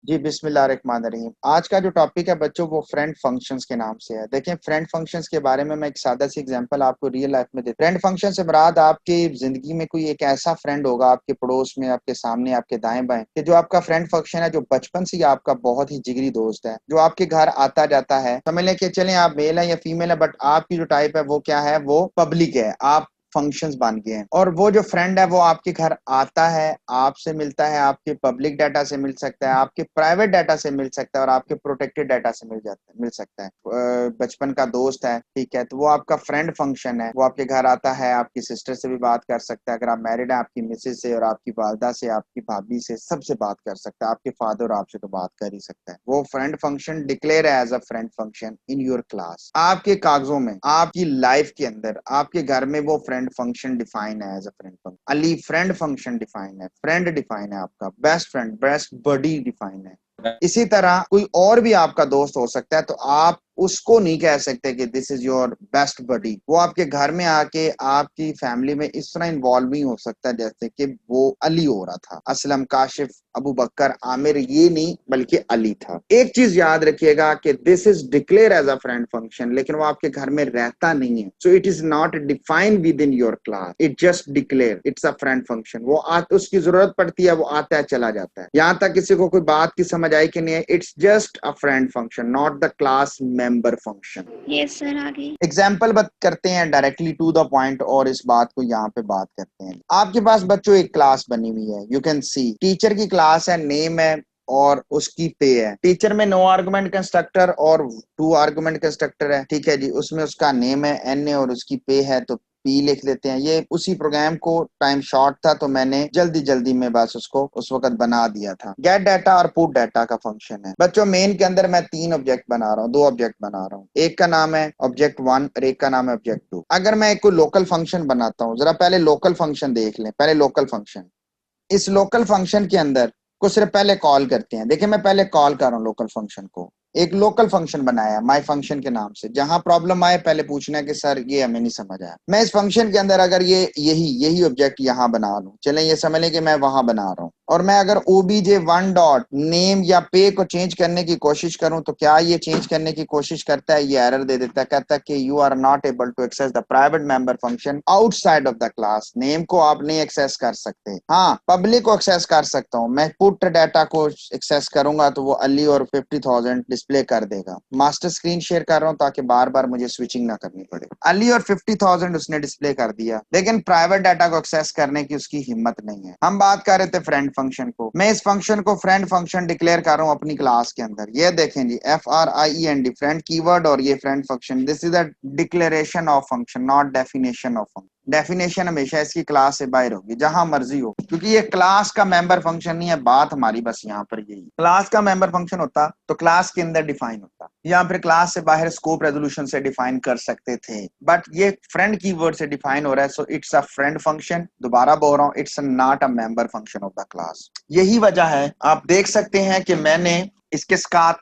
जी बिस्मिल्लाहिर्रहमानिर्रहीम। आज का जो टॉपिक है बच्चों वो फ्रेंड फंक्शंस के नाम से है। देखें, फ्रेंड फंक्शंस के बारे में मैं एक सादा सी एग्जांपल आपको रियल लाइफ में दे। फ्रेंड फंक्शन से मुराद आपकी जिंदगी में कोई एक ऐसा फ्रेंड होगा आपके पड़ोस में, आपके सामने, आपके दाएं बाएं, कि जो आपका फ्रेंड फंक्शन है, जो बचपन से ही आपका बहुत ही जिगरी दोस्त है, जो आपके घर आता जाता है। समझ लें कि चलें आप मेल है या फीमेल है, बट आपकी जो टाइप है वो क्या है, वो पब्लिक है, आप फंक्शंस बन गए हैं। और वो जो फ्रेंड है वो आपके घर आता है, आपसे मिलता है, आपके पब्लिक डाटा से मिल सकता है, आपके प्राइवेट डाटा से मिल सकता है और आपके प्रोटेक्टेड डाटा से मिल सकता है। बचपन का दोस्त है, ठीक है, तो वो आपका फ्रेंड फंक्शन है। वो आपके घर आता है, आपकी सिस्टर से भी बात कर सकता है, अगर आप मैरिड है आपकी मिसेज से, और आपकी वालदा से, आपकी भाभी से, सबसे बात कर सकता है, आपके फादर और आपसे तो बात कर ही सकता है। वो फ्रेंड फंक्शन डिक्लेयर है as a friend function in your class. आपके कागजों में, आपकी लाइफ के अंदर, आपके घर में वो फ्रेंड फंक्शन डिफाइन है एज अ फ्रेंड फंक्शन। अली फ्रेंड फंक्शन डिफाइन है, फ्रेंड डिफाइन है, आपका best friend, best buddy define है। इसी तरह कोई और भी आपका दोस्त हो सकता है, तो आप उसको नहीं कह सकते कि this is your best buddy. वो आपके घर में आके आपकी फैमिली में इस तरह इन्वॉल्व नहीं हो सकता जैसे कि वो अली हो रहा था, असलम, काशिफ, अबू बकर, आमिर, ये नहीं बल्कि अली था। एक चीज याद रखिएगा कि this is declare as a friend function, लेकिन वो आपके घर में रहता नहीं है, so it is not defined within your class, it just declare it's a friend function. वो उसकी जरूरत पड़ती है, वो आता है, चला जाता है। यहां तक किसी को कोई बात की समझ आई कि नहीं, it's just a friend function, not the class member function. Yes sir, आगे। एग्जाम्पल बात करते हैं डायरेक्टली टू द पॉइंट, और इस बात को यहाँ पे बात करते हैं। आपके पास बच्चों एक क्लास बनी हुई है, यू कैन सी टीचर की क्लास है, नेम है और उसकी पे है। टीचर में नो आर्गुमेंट कंस्ट्रक्टर और टू आर्गुमेंट कंस्ट्रक्टर है, ठीक है जी। उसमें उसका नेम है एन ए और उसकी पे है, तो पी लिख देते हैं। ये उसी प्रोग्राम को टाइम शॉर्ट था तो मैंने जल्दी जल्दी में बस उसको उस वक्त बना दिया था। गेट डाटा और पुट डाटा का फंक्शन है बच्चों। मेन के अंदर मैं 3 ऑब्जेक्ट बना रहा हूँ, 2 ऑब्जेक्ट बना रहा हूँ। एक का नाम है ऑब्जेक्ट 1 और एक का नाम है ऑब्जेक्ट 2। अगर मैं एक को लोकल फंक्शन बनाता हूँ, जरा पहले लोकल फंक्शन देख लें। पहले लोकल फंक्शन, इस लोकल फंक्शन के अंदर को सिर्फ पहले कॉल करते हैं। देखिए मैं पहले कॉल कर रहा हूँ लोकल फंक्शन को, एक लोकल फंक्शन बनाया माय फंक्शन के नाम से। जहां प्रॉब्लम आए पहले पूछना है कि सर ये हमें नहीं समझ आया। मैं इस फंक्शन के अंदर अगर ये यही यही ऑब्जेक्ट यहां बना लूं, चलें ये समझ लें कि मैं वहां बना रहा हूं, और मैं अगर obj1 डॉट नेम या पे को चेंज करने की कोशिश करूं, तो क्या ये चेंज करने की कोशिश करता है? ये एरर दे देता है, कहता है कि you are not able to access the private member function outside of the class. Name को आप नहीं एक्सेस कर सकते, हाँ पब्लिक को एक्सेस कर सकता हूं। मैं पुट डाटा को एक्सेस करूंगा तो वो अली और 50,000 डिस्प्ले कर देगा। मास्टर स्क्रीन शेयर कर रहा हूं ताकि बार बार मुझे स्विचिंग ना करनी पड़े। अली और 50,000 उसने डिस्प्ले कर दिया, लेकिन प्राइवेट डाटा को एक्सेस करने की उसकी हिम्मत नहीं है। हम बात कर रहे थे फ्रेंड फंक्शन को। मैं इस फंक्शन को फ्रेंड फंक्शन डिक्लेयर कर रहा हूं अपनी क्लास के अंदर। ये देखें जी, FRIEND, फ्रेंड कीवर्ड और ये friend function. This is a declaration of function, not definition of function. Definition हमेशा इसकी क्लास से बाहर होगी, जहां मर्जी हो, क्योंकि ये क्लास का मेंबर फंक्शन नहीं है। बात हमारी बस यहाँ पर यही, क्लास का मेंबर फंक्शन होता तो क्लास के अंदर डिफाइन होता, या फिर क्लास से बाहर स्कोप रेजोल्यूशन से डिफाइन कर सकते थे, बट ये फ्रेंड कीवर्ड से डिफाइन हो रहा है, so it's a friend function. दोबारा बोल रहा हूँ, it's not a member function of the class. यही वजह है, आप देख सकते हैं कि मैंने इसके साथ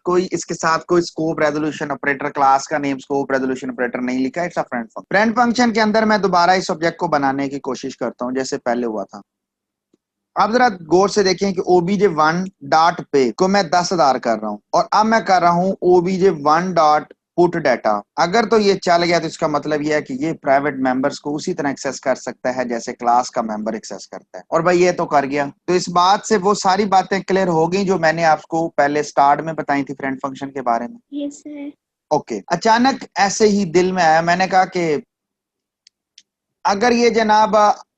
कोई स्कोप रेजोल्यूशन ऑपरेटर, क्लास का नेम स्कोप रेजोल्यूशन ऑपरेटर नहीं लिखा। It's a friend function. Friend function के अंदर मैं दोबारा इस ऑब्जेक्ट को बनाने की कोशिश करता हूं जैसे पहले हुआ था। अब जरा गौर से देखें कि obj1 डॉट पे को मैं 10,000 कर रहा हूं, और अब मैं कर रहा हूं obj1 डॉट पुट डाटा। अगर तो ये चल गया तो इसका मतलब यह है कि ये प्राइवेट मेंबर्स को उसी तरह एक्सेस कर सकता है जैसे क्लास का मेंबर एक्सेस करता है। और भाई ये तो कर गया, तो इस बात से वो सारी बातें क्लियर हो गई जो मैंने आपको पहले स्टार्ट में बताई थी फ्रेंड फंक्शन के बारे में। Yes sir. ओके, अचानक ऐसे ही दिल में आया, मैंने कहा कि अगर ये जनाब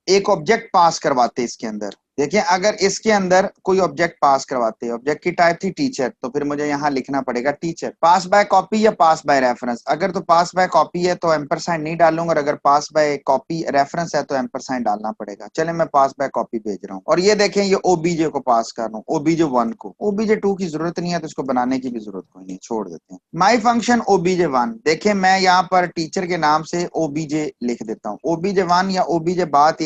एक ऑब्जेक्ट पास करवाते इसके अंदर, देखिए अगर इसके अंदर कोई ऑब्जेक्ट पास करवाते, ऑब्जेक्ट की टाइप थी टीचर, तो फिर मुझे यहाँ लिखना पड़ेगा टीचर। पास बाय कॉपी या पास बाय रेफरेंस? अगर तो पास बाय कॉपी है तो एम्परसाइंड नहीं डालूंगा, और अगर पास बाय कॉपी रेफरेंस है तो एम्परसाइंड डालना पड़ेगा। चले मैं पास बाय कॉपी भेज रहा हूँ, और ये देखें ये ओबीजे को पास कर रहा हूँ, OBJ1 को। OBJ2 की जरूरत नहीं है तो इसको बनाने की भी जरूरत कोई नहीं, छोड़ देते हैं। माई फंक्शन OBJ1, देखें मैं यहाँ पर टीचर के नाम से OBJ लिख देता हूँ। OBJ1 या OBJ बात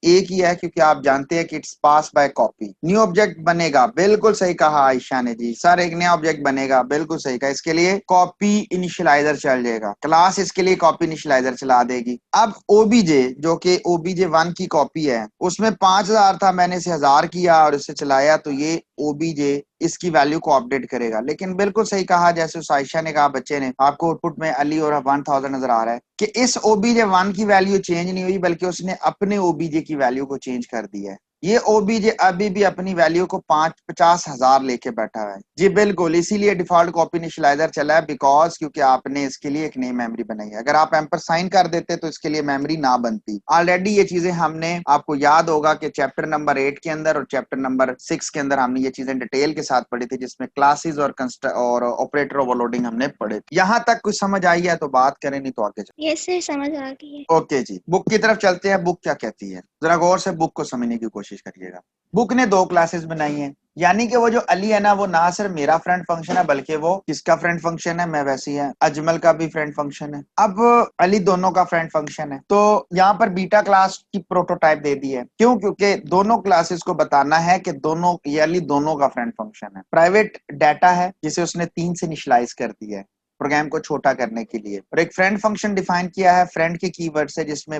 एक ही है, क्योंकि आप जानते हैं कि it's pass by copy. New object बनेगा, बिल्कुल सही कहा आयशा ने जी, सर एक नया ऑब्जेक्ट बनेगा, बिल्कुल सही कहा। इसके लिए कॉपी इनिशियलाइजर चल जाएगा, क्लास इसके लिए कॉपी इनिशियलाइजर चला देगी। अब ओबीजे जो कि OBJ1 की कॉपी है, उसमें 5,000 था, मैंने इसे 1,000 किया और इसे चलाया, तो ये OBJ इसकी वैल्यू को अपडेट करेगा। लेकिन बिल्कुल सही कहा, जैसे साइशा ने कहा, बच्चे ने, आपको आउटपुट में अली और 1000 नजर आ रहा है कि इस ओबीजे 1 की वैल्यू चेंज नहीं हुई, बल्कि उसने अपने ओबीजे की वैल्यू को चेंज कर दिया है। ये ओबीजे अभी भी अपनी वैल्यू को 50,000 लेके बैठा है। जी बिल्कुल, इसीलिए डिफॉल्ट कॉपी इनिशियलाइजर चला है, बिकॉज क्योंकि आपने इसके लिए एक नई मेमोरी बनाई है। अगर आप एम्पर साइन कर देते तो इसके लिए मेमोरी ना बनती। ऑलरेडी ये चीजें हमने, आपको याद होगा कि चैप्टर नंबर 8 के अंदर और चैप्टर नंबर 6 के अंदर हमने ये चीजें डिटेल के साथ पढ़ी थी, जिसमें क्लासेस और ऑपरेटर ओवरलोडिंग हमने पढ़े थे। यहाँ तक कुछ समझ आई है तो बात करें, नहीं तो आगे चलें। ये से समझ आ गई है। ओके जी, बुक की तरफ चलते हैं। बुक क्या कहती है, जरा गौर से बुक को समझने की कोशिश करिएगा। बुक ने 2 क्लासेस बनाई हैं, यानी कि वो जो अली है ना, वो ना सिर्फ मेरा फ्रेंड फंक्शन है, बल्कि वो किसका फ्रेंड फंक्शन है, मैं वैसी है, अजमल का भी फ्रेंड फंक्शन है। अब अली दोनों का फ्रेंड फंक्शन है, तो यहाँ पर बीटा क्लास की प्रोटोटाइप दे दी है। क्यों? क्योंकि दोनों क्लासेस को बताना है कि दोनों, ये अली दोनों का फ्रेंड फंक्शन है। प्राइवेट डाटा है जिसे उसने 3 से इनिशियलाइज कर दिया है प्रोग्राम को छोटा करने के लिए, और एक फ्रेंड फंक्शन डिफाइन किया है फ्रेंड के कीवर्ड से, जिसमें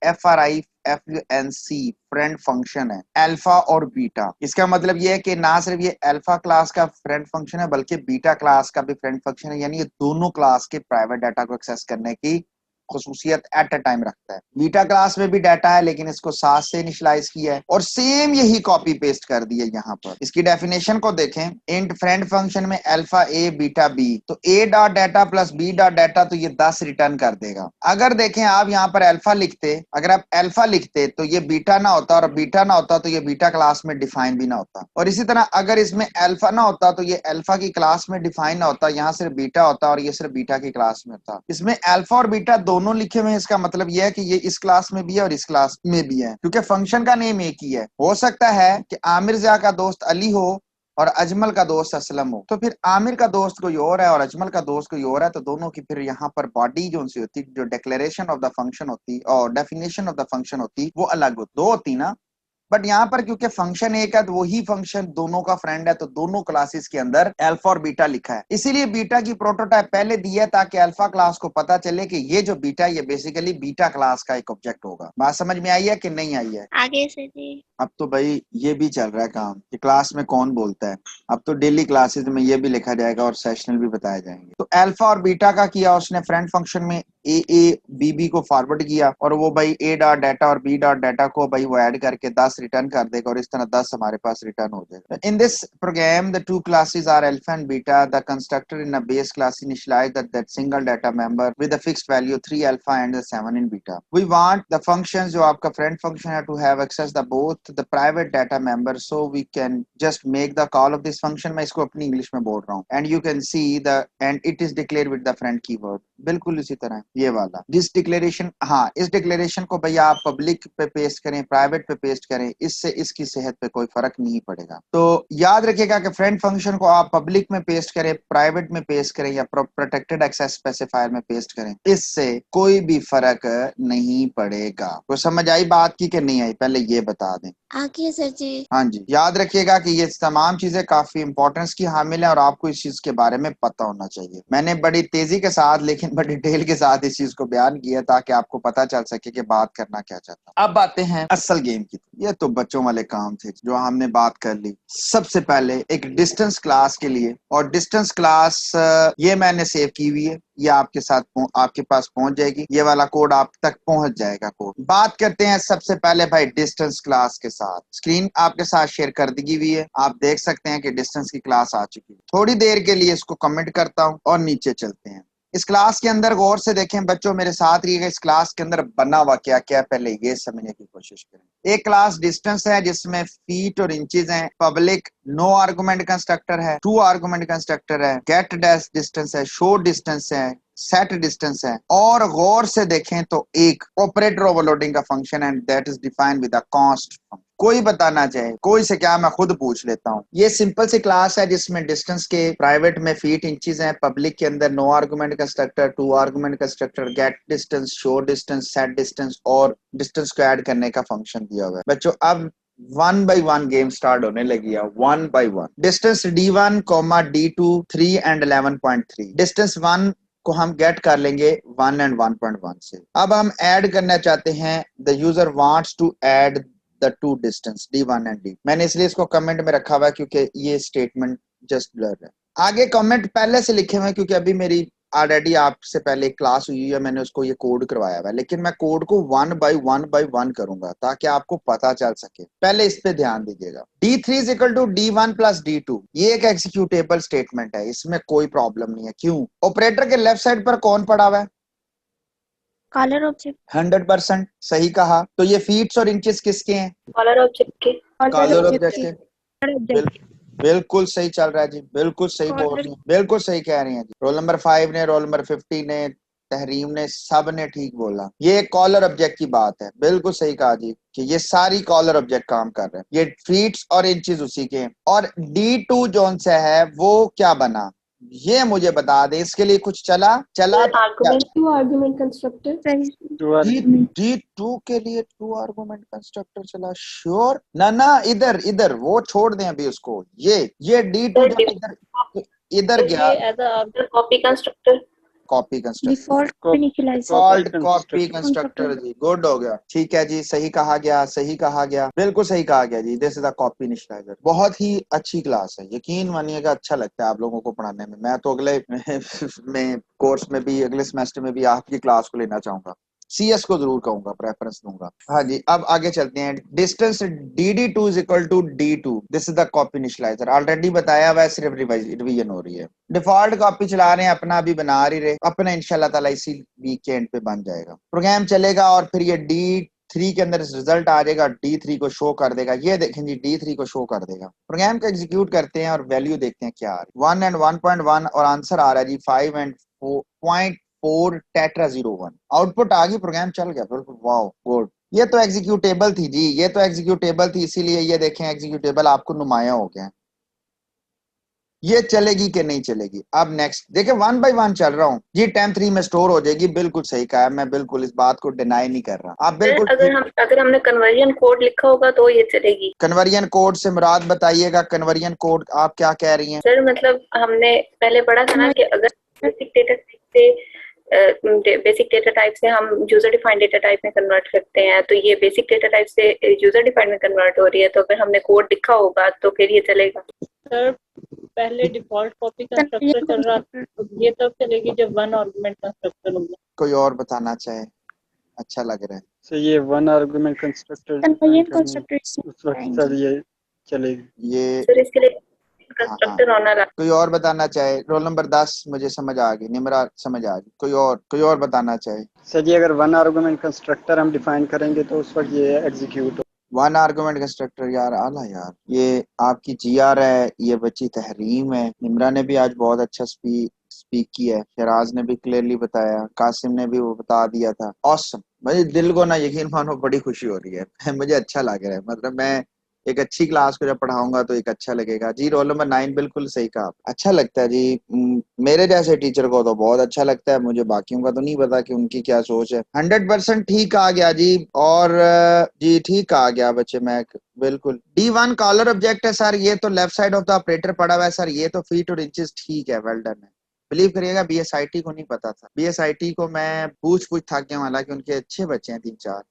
FRIFUNC फ्रेंड फंक्शन है, अल्फा और बीटा। इसका मतलब ये है कि ना सिर्फ ये अल्फा क्लास का फ्रेंड फंक्शन है, बल्कि बीटा क्लास का भी फ्रेंड फंक्शन है। यानी ये दोनों क्लास के प्राइवेट डाटा को एक्सेस करने की खसूसियत एट अ टाइम रखता है। बीटा क्लास में भी डाटा है, लेकिन इसको 7 से इनिशियलाइज किया है, और सेम यही कॉपी पेस्ट कर दी है यहाँ पर। इसकी डेफिनेशन को देखें, इंट फ्रेंड फंक्शन में अल्फा ए बीटा बी, तो A dot data plus B dot data, तो ये 10 रिटर्न कर देगा। अगर देखें आप यहाँ पर अल्फा लिखते, अगर आप अल्फा लिखते तो ये बीटा ना होता, और बीटा ना होता तो ये बीटा क्लास में डिफाइन भी ना होता। और इसी तरह अगर इसमें अल्फा ना होता तो ये अल्फा की क्लास में डिफाइन ना होता, यहाँ सिर्फ बीटा होता और ये सिर्फ बीटा की क्लास में होता। इसमें अल्फा और बीटा दोनों लिखे हुए हैं, इसका मतलब यह है कि ये इस क्लास में भी है और इस क्लास में भी है, क्योंकि फंक्शन का नेम एक ही है। हो सकता है कि आमिर ज़िया का दोस्त अली हो और अजमल का दोस्त असलम हो, तो फिर आमिर का दोस्त कोई और है और अजमल का दोस्त कोई और है, तो दोनों की फिर यहाँ पर बॉडी जो सी होती, जो डिक्लेरेशन ऑफ द फंक्शन होती और डेफिनेशन ऑफ द फंक्शन होती, वो अलग होती, दो होती ना। बट यहाँ पर क्योंकि फंक्शन एक है, तो वही फंक्शन दोनों का फ्रेंड है, तो दोनों क्लासेस के अंदर अल्फा और बीटा लिखा है। इसीलिए बीटा की प्रोटोटाइप पहले दी है, ताकि अल्फा क्लास को पता चले कि ये जो बीटा, ये बेसिकली बीटा क्लास का एक ऑब्जेक्ट होगा। बात समझ में आई है कि नहीं आई है? आगे से जी। अब तो भाई ये भी चल रहा है काम कि क्लास में कौन बोलता है। अब तो डेली क्लासेस में ये भी लिखा जाएगा और सेशनल भी बताए जाएंगे। तो अल्फा और बीटा का किया उसने फ्रेंड फंक्शन में, ए बी को फॉरवर्ड किया, और वो भाई ए डॉट डाटा और बी डॉट डाटा को भाई वो ऐड करके 10 रिटर्न कर देगा, और इस तरह 10 हमारे पास रिटर्न हो जाएगा। In this program the 2 classes are alpha and beta. The constructor in a base class initialize that single data member with a fixed value 3 alpha and 7 in beta. We want the functions, जो आपका friend function है, to have access the both the private data member, so we can just make the call of this function. मैं इसको अपनी English में बोल रहा हूँ। And you can see the end it is declare with the friend keyword. बिल्कुल इसी तरह ये वाला दिस डिक्लेरेशन, हाँ, इस डिक्लेरेशन को भैया आप पब्लिक पे पेस्ट करें, प्राइवेट पे पेस्ट करें, इससे इसकी सेहत पे कोई फर्क नहीं पड़ेगा। तो याद रखिएगा कि फ्रेंड फंक्शन को आप पब्लिक में पेस्ट करें, प्राइवेट में पेस्ट करें, या प्रोटेक्टेड एक्सेस स्पेसिफायर में पेस्ट करें, इससे कोई भी फर्क नहीं पड़ेगा। तो समझ आई बात की कि नहीं आई, पहले ये बता दें। आगे सर जी। हाँ जी, याद रखिएगा कि ये तमाम चीजें काफी इंपॉर्टेंस की हामिल है, और आपको इस चीज के बारे में पता होना चाहिए। मैंने बड़ी तेजी के साथ लेकिन बड़ी डिटेल के साथ इस चीज को बयान किया, ताकि आपको पता चल सके कि बात करना क्या चाहता। अब आते हैं असल गेम की। ये तो बच्चों वाले काम थे जो हमने बात कर ली। सबसे पहले एक डिस्टेंस क्लास के लिए, और डिस्टेंस क्लास ये मैंने सेव की हुई है, ये आपके साथ आपके पास पहुंच जाएगी, ये वाला कोड आप तक पहुंच जाएगा कोड। बात करते हैं सबसे पहले भाई डिस्टेंस क्लास के साथ। स्क्रीन आपके साथ शेयर कर दी हुई है, आप देख सकते हैं कि डिस्टेंस की क्लास आ चुकी है। थोड़ी देर के लिए इसको कमेंट करता हूं और नीचे चलते हैं। इस क्लास के अंदर गौर से देखें बच्चों, मेरे साथ रहिएगा। इस क्लास के अंदर बना हुआ क्या क्या, पहले ये समझने की कोशिश करें। एक क्लास डिस्टेंस है जिसमें फीट और इंचेस हैं। पब्लिक नो आर्गुमेंट कंस्ट्रक्टर है, टू आर्गुमेंट कंस्ट्रक्टर है, गेट डैश डिस्टेंस है, शो डिस्टेंस है, सेट डिस्टेंस है, और गौर से देखें तो एक ऑपरेटर ओवरलोडिंग का फंक्शन है, that is defined with a const. कोई बताना चाहे, कोई से क्या, मैं खुद पूछ लेता हूँ। ये सिंपल सी क्लास है जिसमें डिस्टेंस के प्राइवेट में फीट इंचेस हैं, पब्लिक के अंदर no argument constructor, two argument constructor, get distance, show distance, set distance और डिस्टेंस को ऐड करने का फंक्शन दिया हुआ है। बच्चों अब 1 by 1 गेम स्टार्ट होने लगी है। 1 by 1 distance D1, D2, 3 and 11.3। Distance 1 को हम गेट कर लेंगे 1 एंड 1.1 से। अब हम ऐड करना चाहते हैं, the user wants to add the two distance D1 and D। मैंने इसलिए इसको कमेंट में रखा हुआ है क्योंकि ये स्टेटमेंट जस्ट ब्लर है। आगे कमेंट पहले से लिखे हुए हैं क्योंकि अभी मेरी ऑलरेडी आपसे पहले एक क्लास हुई है, मैंने उसको ये कोड करवाया हुआ है, लेकिन मैं कोड को 1 by 1 करूंगा ताकि आपको पता चल सके। पहले इस पे ध्यान दीजिएगा। D3 is equal to D1 plus D2, ये एक एग्जीक्यूटेबल स्टेटमेंट है, इसमें कोई प्रॉब्लम नहीं है। क्यों? ऑपरेटर के लेफ्ट साइड पर कौन पड़ा हुआ है? Caller object. 100% सही कहा। तो ये फीट्स और इंचेस किसके हैं? कॉलर ऑब्जेक्ट के। कॉलर ऑब्जेक्ट के। बिल्कुल सही चल रहा है जी, बिल्कुल सही बोल रही हैं, बिल्कुल सही कह रही हैं जी। रोल नंबर 5 ने, रोल नंबर 50 ने, तहरीम ने, सब ने ठीक बोला। ये कॉलर ऑब्जेक्ट की बात है, बिल्कुल सही कहा जी कि ये सारी कॉलर ऑब्जेक्ट काम कर रहे हैं। ये फीट्स और इंचेस उसी के हैं। और D2 जोन से है वो क्या बना, ये मुझे बता दे। इसके लिए कुछ चला आर्गुमेंट कंस्ट्रक्टर। D2 के लिए 2 आर्गुमेंट कंस्ट्रक्टर चला। श्योर ना इधर इधर वो छोड़ दें अभी उसको। ये D2 जब इधर गया copy constructor, copy constructor, default copy constructor जी, गुड हो गया। ठीक है जी, सही कहा गया, सही कहा गया, बिल्कुल सही कहा गया जी। This is the copy initializer. बहुत ही अच्छी क्लास है, यकीन मानिएगा, अच्छा लगता है आप लोगों को पढ़ाने में। मैं तो अगले में कोर्स में भी, अगले सेमेस्टर में भी आपकी क्लास को लेना चाहूंगा। CS को जरूर कहूंगा, प्रेफरेंस दूंगा। हाँ जी, अब आगे चलते हैं। Distance DD2 is equal to D2, this is the copy initializer. Already बताया हुआ है, सिर्फ रिवीजन हो रही है। डिफॉल्ट कॉपी चला रहे हैं, अपना अभी बना रही रहे, अपना इंशाल्लाह ताला इसी वीक के एंड पे बन जाएगा। प्रोग्राम चलेगा और फिर ये D3 के अंदर रिजल्ट आ जाएगा, D3 को शो कर देगा। ये देखें जी, D3 को शो कर देगा। प्रोग्राम को एग्जीक्यूट करते हैं और वैल्यू देखते हैं क्या आ रही है। 1 and 1.1 और आंसर आ रहा है जी 5 and 4.4 टेट्रा 01। आउटपुट आ गई, प्रोग्राम चल गया, बिल्कुल वाओ गुड। ये तो एग्जीक्यूटेबल थी जी, ये तो एग्जीक्यूटेबल थी, इसीलिए ये देखें एग्जीक्यूटेबल आपको नुमाया हो गया। ये चलेगी कि नहीं चलेगी? अब नेक्स्ट देखें, 1 by 1 चल रहा हूँ जी। टाइम 3 में स्टोर हो जाएगी, बिल्कुल सही कहा है, मैं बिल्कुल इस बात को डिनाई नहीं कर रहा। आप बिल्कुल, अगर हमने कन्वर्जन कोड लिखा होगा तो ये चलेगी। कन्वर्जन कोड से मुराद बताइएगा, कन्वर्जन कोड आप क्या कह रही हैं? सर मतलब हमने पहले पढ़ा था ना कि अगर बेसिक डेटा टाइप से हम यूजर डिफाइंड डेटा टाइप में कन्वर्ट करते हैं, तो ये बेसिक डेटा टाइप से यूजर डिफाइंड में कन्वर्ट हो रही है, तो अगर हमने कोड लिखा होगा तो फिर ये चलेगा। सर पहले डिफॉल्ट कॉपी कंस्ट्रक्टर चल रहा था, तो ये तब चलेगी जब 1 आर्गुमेंट कंस्ट्रक्टर होगा। कोई और बताना चाहे? अच्छा लग रहा है सर ये 1 आर्गुमेंट कंस्ट्रक्टर उस वक्त सर ये चलेगी। ये सर इसके लिए कंस्ट्रक्टर होना लगा। कोई और बताना चाहे? रोल नंबर 10 मुझे समझ आ गई, निमरा समझ आ गई। कोई और बताना चाहे? सर ये अगर 1 आर्गुमेंट कंस्ट्रक्टर हम डिफाइन करेंगे तो उस वक्त ये एग्जीक्यूट हो। 1 आर्गुमेंट कंस्ट्रक्टर, यार आला यार। ये आपकी GR है, ये बच्ची तहरीम है। निमरा ने भी आज बहुत अच्छा स्पीक किया है, शराज ने भी क्लियरली बताया, कासिम ने भी वो बता दिया था। ऑसम, मुझे दिल को ना यकीन मानो बड़ी खुशी हो रही है मुझे अच्छा लग रहा है। मतलब मैं एक अच्छी क्लास को जब पढ़ाऊंगा तो एक अच्छा लगेगा जी। रोल नंबर 9 बिल्कुल सही कहा, अच्छा लगता है जी। मेरे जैसे टीचर को तो बहुत अच्छा लगता है, मुझे बाकियों का तो नहीं पता कि उनकी क्या सोच है। 100% ठीक आ गया जी। और जी ठीक आ गया बच्चे, मैं बिल्कुल। D1 कॉलर ऑब्जेक्ट है सर, ये तो left side of the operator पड़ा हुआ है सर। ये तो फीट और इंचेस ठीक है, वेल डन है। बिलीव करिएगा BSIT को नहीं पता था। BSIT को मैं पूछ थक गया, हालांकि उनके अच्छे बच्चे हैं 3-4,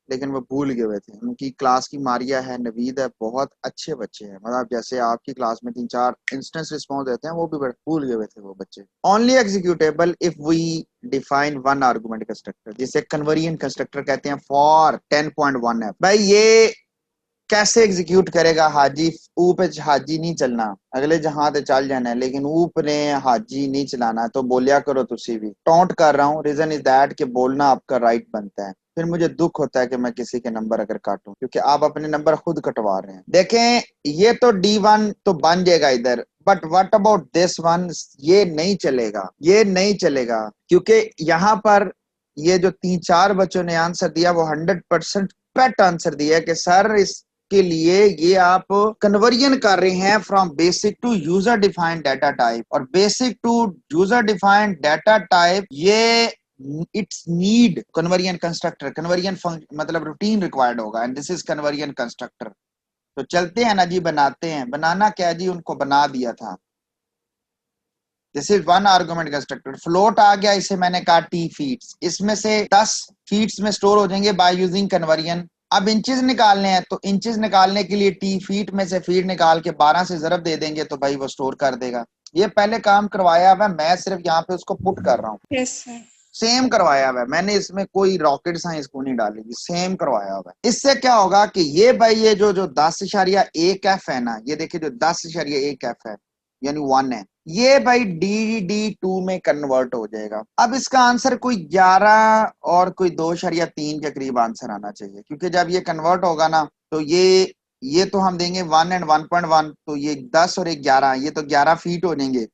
लेकिन वो भूल गए हुए थे। उनकी क्लास की मारिया है, नवीद है, बहुत अच्छे बच्चे हैं। मतलब जैसे आपकी क्लास में 3-4 इंस्टेंस रिस्पॉन्स देते हैं, वो भी भूल गए हुए थे वो बच्चे। Only executable if we define 1 argument constructor, जिसे कन्वर्जन कंस्ट्रक्टर कहते हैं फॉर 10.1F। भाई ये कैसे एग्जीक्यूट करेगा? हाजी ऊ पे हाजी नहीं चलना, अगले जहां ते चल जाना है, लेकिन ऊप ने हाजी नहीं चलाना। तो बोलिया करो तुसी भी। टॉन्ट कर रहा हूँ, रीजन इज दैट कि बोलना आपका राइट बनता है। फिर मुझे दुख होता है कि मैं किसी के नंबर अगर काटूं, क्योंकि आप अपने नंबर खुद कटवा रहे हैं। देखें, ये तो D1 तो बन जाएगा इधर, but what about this one? ये नहीं चलेगा, ये नहीं चलेगा, क्योंकि यहाँ पर ये जो 3-4 बच्चों ने आंसर दिया वो 100% करेक्ट आंसर दिया है कि सर इस के लिए ये आप कन्वर्जन कर रहे हैं from basic to user defined data type. और basic to user defined data type ये it's need conversion constructor, conversion मतलब रूटीन रिक्वायर्ड होगा, and this is conversion constructor. तो चलते हैं ना जी, बनाते हैं। बनाना क्या जी, उनको बना दिया था। This is 1 argument constructor. Float आ गया, इसे मैंने कहा T फीट्स, इसमें से 10 फीट्स में स्टोर हो जाएंगे बाय यूजिंग कन्वर्जन अब इंचेस निकालने हैं, तो इंचेस निकालने के लिए टी फीट में से फीट निकाल के 12 से ज़रब दे देंगे तो भाई वो स्टोर कर देगा। ये पहले काम करवाया हुआ, मैं सिर्फ यहाँ पे उसको पुट कर रहा हूँ। Yes sir. सेम करवाया हुआ है मैंने, इसमें कोई रॉकेट साइंस को नहीं डालेगी, सेम करवाया हुआ है। इससे क्या होगा कि ये भाई ये जो 10.1 है ना, ये देखिए जो 10.1 है यानी 1 है, ये भाई DD2 में कन्वर्ट हो जाएगा। अब इसका आंसर कोई 11 और कोई 2.3 के करीब आंसर आना चाहिए, क्योंकि जब ये कन्वर्ट होगा ना तो ये तो हम देंगे 1 एंड 1.1, तो ये 10 और 11, ये तो 11 फीट हो जाएंगे,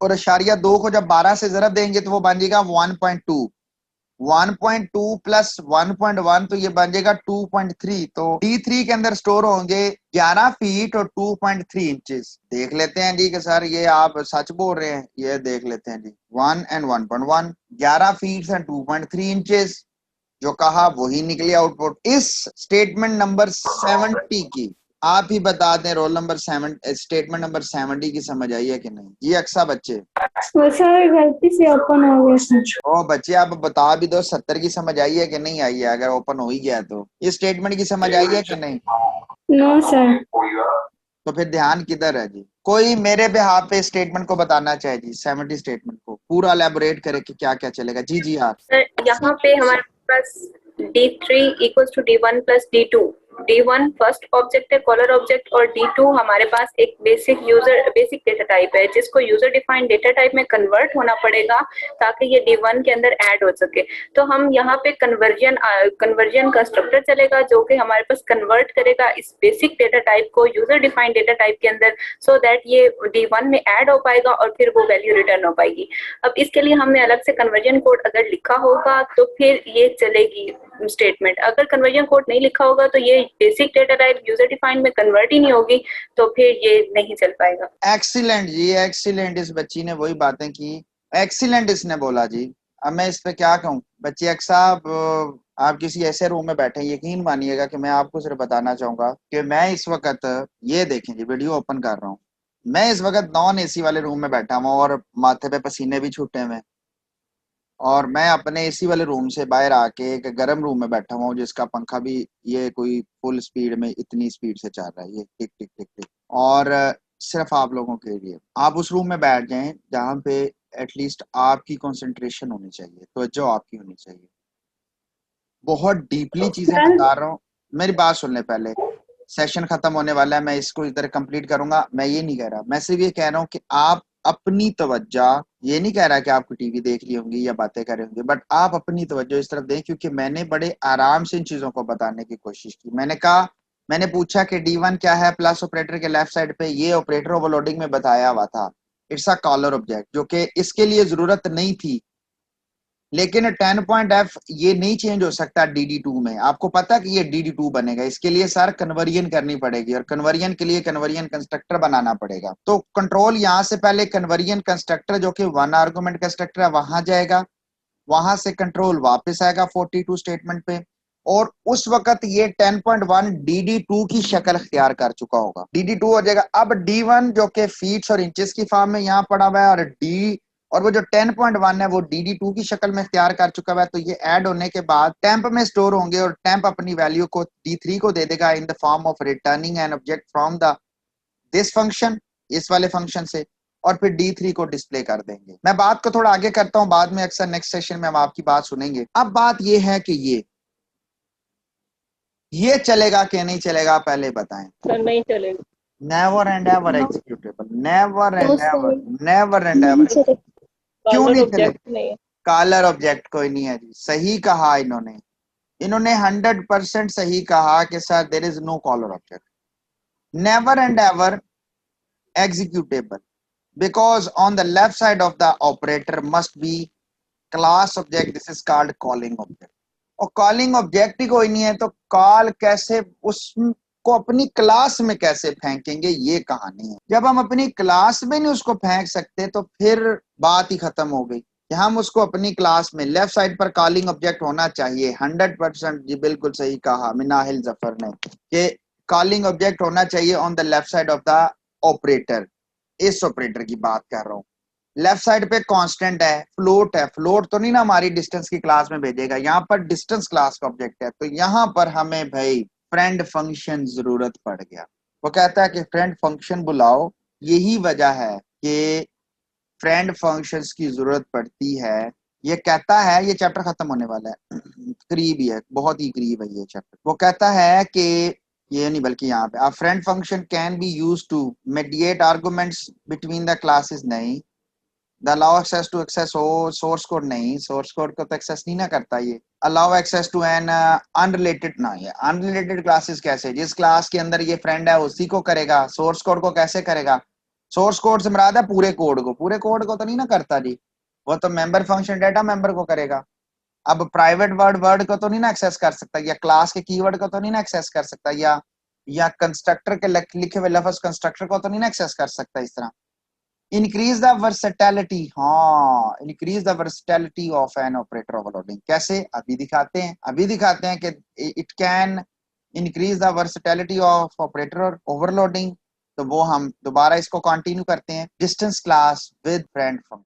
और अशारिया 2 को जब 12 से ज़रब देंगे तो वो बन जाएगा 1.2, 1.2 प्लस 1.1 तो ये बन जाएगा 2.3। तो D3 के अंदर स्टोर होंगे 11 फीट और 2.3 इंचेस। देख लेते हैं जी कि सर ये आप सच बोल रहे हैं, ये देख लेते हैं जी, 1 एंड 1.1, 11 फीट एंड 2.3 इंचेस, जो कहा वही निकली आउटपुट। इस स्टेटमेंट नंबर 70 की आप ही बता दें, रोल नंबर 7, स्टेटमेंट नंबर 70 की समझ आई है कि नहीं जी अक्सा बच्चे? सर गलती से ओपन हो गया सर। ओ बच्चे आप बता भी दो 70 की समझ आई है कि नहीं आई है, अगर ओपन हो ही गया तो। ये स्टेटमेंट की समझ आई है कि नहीं? No sir. तो फिर ध्यान किधर है जी? कोई मेरे बिहाफ पे स्टेटमेंट को बताना चाहे जी, 70 स्टेटमेंट को पूरा एलैबोरेट करे कि क्या क्या चलेगा। जी जी यार सर यहाँ पे हमारे पास D3 equals to D1 plus D2। D1 first object है, कॉलर ऑब्जेक्ट, और D2 हमारे पास एक बेसिक डेटा टाइप है जिसको यूजर डिफाइंड डेटा टाइप में कन्वर्ट होना पड़ेगा ताकि ये D1 के अंदर ऐड हो सके। तो हम यहाँ पे कन्वर्जन कंस्ट्रक्टर चलेगा जो कि हमारे पास कन्वर्ट करेगा इस बेसिक डेटा टाइप को यूजर डिफाइंड डेटा टाइप के अंदर, सो दैट ये D1 में ऐड हो पाएगा और फिर वो वैल्यू रिटर्न हो पाएगी। अब इसके लिए हमने अलग से कन्वर्जन कोड अगर लिखा होगा तो फिर ये चलेगी स्टेटमेंट। अगर कन्वर्जन कोड नहीं लिखा होगा तो ये basic data type user defined में कन्वर्ट ही नहीं होगी, तो फिर ये नहीं चल पाएगा। एक्सीलेंट जी, एक्सीलेंट। इस बच्ची ने वही बातें की, एक्सीलेंट इसने बोला जी। अब मैं इस पे क्या कहूँ बच्चे? एक साहब आप किसी ऐसे रूम में बैठे, यकीन मानिएगा कि मैं आपको सिर्फ बताना चाहूंगा कि मैं इस वक्त, ये देखें जी वीडियो ओपन कर रहा हूँ, मैं इस वक्त नॉन AC वाले रूम में बैठा हूँ और माथे पे पसीने भी छूटे हुए, और मैं अपने AC वाले रूम से बाहर आके एक गर्म रूम में बैठा हुआ हूँ जिसका पंखा भी ये कोई फुल स्पीड में इतनी स्पीड से चल रहा है, ये टिक टिक टिक टिक। और सिर्फ आप लोगों के लिए आप उस रूम में बैठ जाएं जहाँ पे एटलीस्ट आपकी कंसंट्रेशन होनी चाहिए, तवज्जो आपकी होनी चाहिए। बहुत डीपली चीजें बता रहा हूँ, मेरी बात सुन ले पहले। सेशन खत्म होने वाला है, मैं इसको इधर कंप्लीट करूंगा। मैं ये नहीं कह रहा, मैं सिर्फ ये कह रहा हूँ कि आप अपनी तवज्जो, ये नहीं कह रहा कि आपको टीवी देख ली होंगी या बातें कर रहे होंगे, बट आप अपनी तवज्जो इस तरफ दें, क्योंकि मैंने बड़े आराम से इन चीजों को बताने की कोशिश की। मैंने पूछा कि D1 क्या है, प्लस ऑपरेटर के लेफ्ट साइड पे ये ऑपरेटर ओवरलोडिंग में बताया हुआ था, इट्स अ कॉलर ऑब्जेक्ट, जो कि इसके लिए जरूरत नहीं थी। लेकिन 10.f ये नहीं चेंज हो सकता DD2 में। आपको पता कि ये DD2 बनेगा, इसके लिए सर कन्वर्जन करनी पड़ेगी, और कन्वर्जन के लिए कन्वर्जन कंस्ट्रक्टर बनाना पड़ेगा। तो कंट्रोल यहाँ से पहले कन्वर्जन कंस्ट्रक्टर जो कि 1 आर्गुमेंट कंस्ट्रक्टर है वहां जाएगा, वहां से कंट्रोल वापस आएगा 42 स्टेटमेंट पे, और उस वक्त ये 10.1 DD2 की शक्ल अख्तियार कर चुका होगा, DD2 हो जाएगा। अब D1 जो कि फीट्स और इंचेस की फॉर्म में यहाँ पड़ा हुआ है, और वो जो 10.1 है वो DD2 की शक्ल में इख्तियार कर चुका है, तो ये ऐड होने के बाद टेम्प में स्टोर होंगे, और टेम्प अपनी वैल्यू को D3 को दे देगा in the form of returning an object from this function, इस वाले फंक्शन से, और फिर D3 को डिस्प्ले कर देंगे। मैं बात को थोड़ा आगे करता हूं, बाद में अक्सर नेक्स्ट सेशन में हम आपकी बात सुनेंगे। अब बात ये है कि ये चलेगा कि नहीं चलेगा, पहले बताएं। सर नहीं चलेगा। Never and ever executable, never and ever, never and ever. क्यों नहीं चलेगा? कॉलर ऑब्जेक्ट कोई नहीं है जी, सही कहा इन्होंने 100% सही कहा कि sir there is no caller object, never and ever executable, because on the left side of the operator must be class object, this is called calling object। और calling object ही कोई नहीं है तो कॉल कैसे, उसको अपनी क्लास में कैसे फेंकेंगे, ये कहानी है। जब हम अपनी क्लास में नहीं उसको फेंक सकते तो फिर बात ही खत्म हो गई कि हम उसको अपनी क्लास में, लेफ्ट साइड पर कॉलिंग ऑब्जेक्ट होना चाहिए। 100% जी बिल्कुल सही कहा मिनाहिल जफर ने कि कॉलिंग ऑब्जेक्ट होना चाहिए on the left side of the operator. इस ऑपरेटर की बात कर रहा हूं। लेफ्ट साइड पे कांस्टेंट है, फ्लोट है, फ्लोट तो नहीं ना हमारी डिस्टेंस की क्लास में भेजेगा, यहाँ पर डिस्टेंस क्लास का ऑब्जेक्ट है, तो यहाँ पर हमें भाई फ्रेंड फंक्शन जरूरत पड़ गया। वो कहता है कि फ्रेंड फंक्शन बुलाओ, यही वजह है कि फ्रेंड फंक्शंस की जरूरत पड़ती है। ये कहता है, ये चैप्टर खत्म होने वाला है, करीब ही है, बहुत ही करीब है ये चैप्टर। वो कहता है कि ये नहीं बल्कि यहाँ पे, a friend function can be used to mediate arguments between the classes, नहीं। The allow access to access हो सोर्स कोड, नहीं, सोर्स कोड को तो एक्सेस नहीं ना करता ये। Allow access to an unrelated, ना, ये अनरिलेटेड क्लासेस कैसे, जिस क्लास के अंदर ये फ्रेंड है उसी को करेगा, सोर्स कोड को कैसे करेगा? सोर्स कोड से मुराद है पूरे कोड को, पूरे कोड को तो नहीं ना करता जी, वो तो मेंबर फंक्शन डेटा मेंबर को करेगा। अब प्राइवेट वर्ड को तो नहीं ना एक्सेस कर सकता, या क्लास के कीवर्ड को तो नहीं ना एक्सेस कर सकता, या कंस्ट्रक्टर के लिखे हुए लफ्ज कंस्ट्रक्टर को तो नहीं ना एक्सेस कर सकता इस तरह। इंक्रीज द वर्सेटैलिटी, हाँ, increase the versatility of an operator overloading, कैसे अभी दिखाते हैं कि it can increase the versatility of operator overloading. तो वो हम दोबारा इसको कंटिन्यू करते हैं, distance class with friend function.